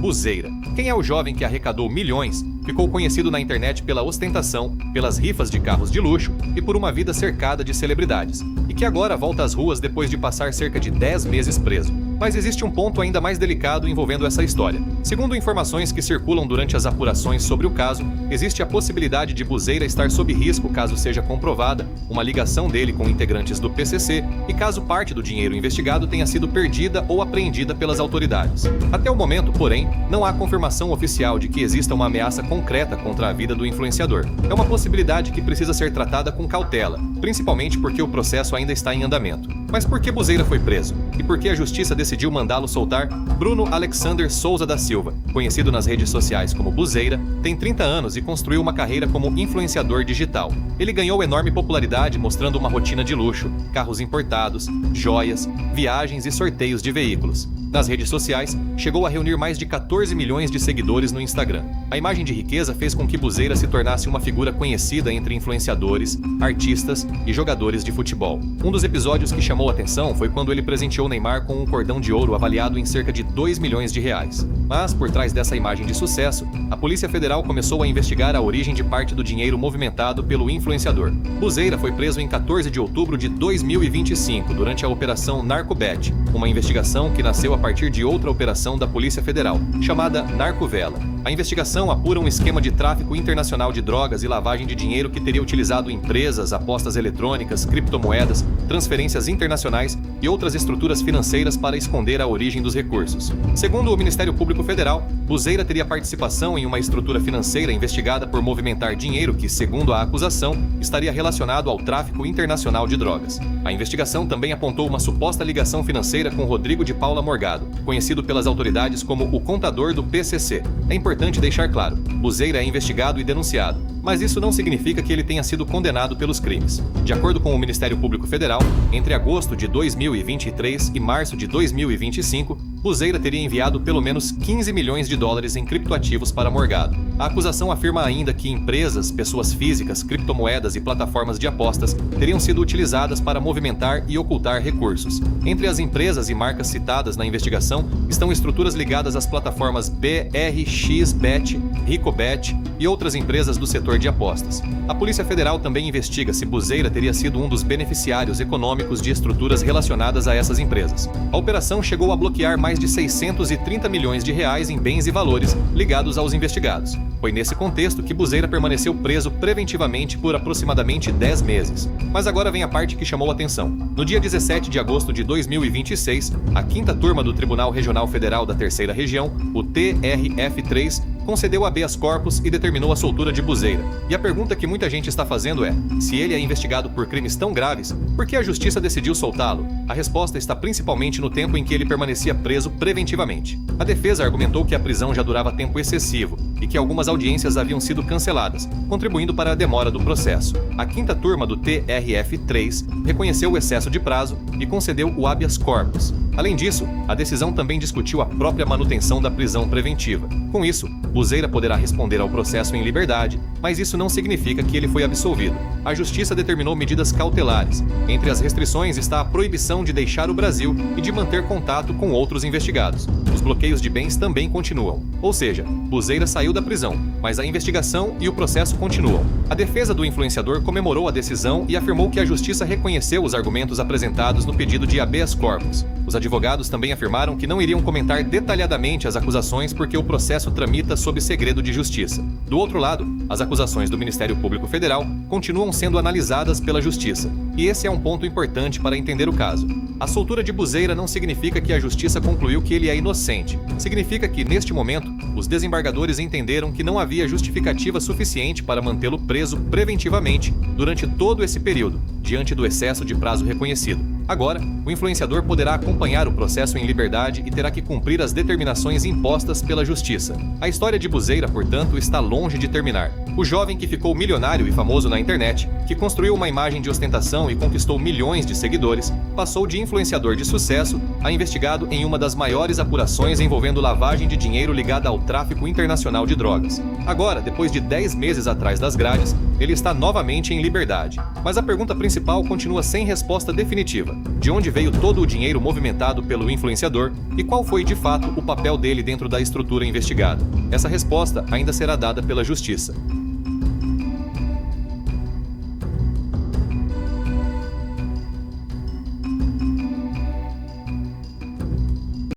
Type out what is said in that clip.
Buzeira. Quem é o jovem que arrecadou milhões, ficou conhecido na internet pela ostentação, pelas rifas de carros de luxo e por uma vida cercada de celebridades, e que agora volta às ruas depois de passar cerca de 10 meses preso? Mas existe um ponto ainda mais delicado envolvendo essa história. Segundo informações que circulam durante as apurações sobre o caso, existe a possibilidade de Buzeira estar sob risco caso seja comprovada uma ligação dele com integrantes do PCC e caso parte do dinheiro investigado tenha sido perdida ou apreendida pelas autoridades. Até o momento, porém, não há confirmação oficial de que exista uma ameaça concreta contra a vida do influenciador. É uma possibilidade que precisa ser tratada com cautela, principalmente porque o processo ainda está em andamento. Mas por que Buzeira foi preso? E por que a justiça decidiu mandá-lo soltar? Bruno Alexander Souza da Silva, conhecido nas redes sociais como Buzeira, tem 30 anos e construiu uma carreira como influenciador digital. Ele ganhou enorme popularidade mostrando uma rotina de luxo, carros importados, joias, viagens e sorteios de veículos. Nas redes sociais, chegou a reunir mais de 14 milhões de seguidores no Instagram. A imagem de riqueza fez com que Buzeira se tornasse uma figura conhecida entre influenciadores, artistas e jogadores de futebol. Um dos episódios que chamou a atenção foi quando ele presenteou Neymar com um cordão de ouro avaliado em cerca de 2 milhões de reais. Mas, por trás dessa imagem de sucesso, a Polícia Federal começou a investigar a origem de parte do dinheiro movimentado pelo influenciador. Buzeira foi preso em 14 de outubro de 2025, durante a Operação Narcobet, uma investigação que nasceu a partir de outra operação da Polícia Federal, chamada Narcovela. A investigação apura um esquema de tráfico internacional de drogas e lavagem de dinheiro que teria utilizado empresas, apostas eletrônicas, criptomoedas, transferências internacionais e outras estruturas financeiras para esconder a origem dos recursos. Segundo o Ministério Público Federal, Buzeira teria participação em uma estrutura financeira investigada por movimentar dinheiro que, segundo a acusação, estaria relacionado ao tráfico internacional de drogas. A investigação também apontou uma suposta ligação financeira com Rodrigo de Paula Morgado, conhecido pelas autoridades como o contador do PCC. É importante deixar claro, Buzeira é investigado e denunciado, mas isso não significa que ele tenha sido condenado pelos crimes. De acordo com o Ministério Público Federal, entre agosto de 2023 e março de 2025, Buzeira teria enviado pelo menos 15 milhões de dólares em criptoativos para Morgado. A acusação afirma ainda que empresas, pessoas físicas, criptomoedas e plataformas de apostas teriam sido utilizadas para movimentar e ocultar recursos. Entre as empresas e marcas citadas na investigação estão estruturas ligadas às plataformas BRXBet, Ricobet e outras empresas do setor de apostas. A Polícia Federal também investiga se Buzeira teria sido um dos beneficiários econômicos de estruturas relacionadas a essas empresas. A operação chegou a bloquear mais de 630 milhões de reais em bens e valores ligados aos investigados. Foi nesse contexto que Buzeira permaneceu preso preventivamente por aproximadamente 10 meses. Mas agora vem a parte que chamou a atenção. No dia 17 de agosto de 2026, a 5ª turma do Tribunal Regional Federal da Terceira Região, o TRF3, concedeu habeas corpus e determinou a soltura de Buzeira. E a pergunta que muita gente está fazendo é: se ele é investigado por crimes tão graves, por que a justiça decidiu soltá-lo? A resposta está principalmente no tempo em que ele permanecia preso preventivamente. A defesa argumentou que a prisão já durava tempo excessivo e que algumas audiências haviam sido canceladas, contribuindo para a demora do processo. A 5ª turma do TRF3 reconheceu o excesso de prazo e concedeu o habeas corpus. Além disso, a decisão também discutiu a própria manutenção da prisão preventiva. Com isso, Buzeira poderá responder ao processo em liberdade, mas isso não significa que ele foi absolvido. A Justiça determinou medidas cautelares. Entre as restrições está a proibição de deixar o Brasil e de manter contato com outros investigados. Os bloqueios de bens também continuam. Ou seja, Buzeira saiu da prisão, mas a investigação e o processo continuam. A defesa do influenciador comemorou a decisão e afirmou que a Justiça reconheceu os argumentos apresentados no pedido de habeas corpus. Os advogados também afirmaram que não iriam comentar detalhadamente as acusações porque o processo tramita sob segredo de justiça. Do outro lado, as acusações do Ministério Público Federal continuam sendo analisadas pela Justiça. E esse é um ponto importante para entender o caso. A soltura de Buzeira não significa que a Justiça concluiu que ele é inocente. Significa que, neste momento, os desembargadores entenderam que não havia justificativa suficiente para mantê-lo preso preventivamente durante todo esse período, diante do excesso de prazo reconhecido. Agora, o influenciador poderá acompanhar o processo em liberdade e terá que cumprir as determinações impostas pela Justiça. A história de Buzeira, portanto, está longe de terminar. O jovem que ficou milionário e famoso na internet, que construiu uma imagem de ostentação e conquistou milhões de seguidores, passou de influenciador de sucesso a investigado em uma das maiores apurações envolvendo lavagem de dinheiro ligada ao tráfico internacional de drogas. Agora, depois de 10 meses atrás das grades, ele está novamente em liberdade. Mas a pergunta principal continua sem resposta definitiva. De onde veio todo o dinheiro movimentado pelo influenciador e qual foi de fato o papel dele dentro da estrutura investigada? Essa resposta ainda será dada pela justiça.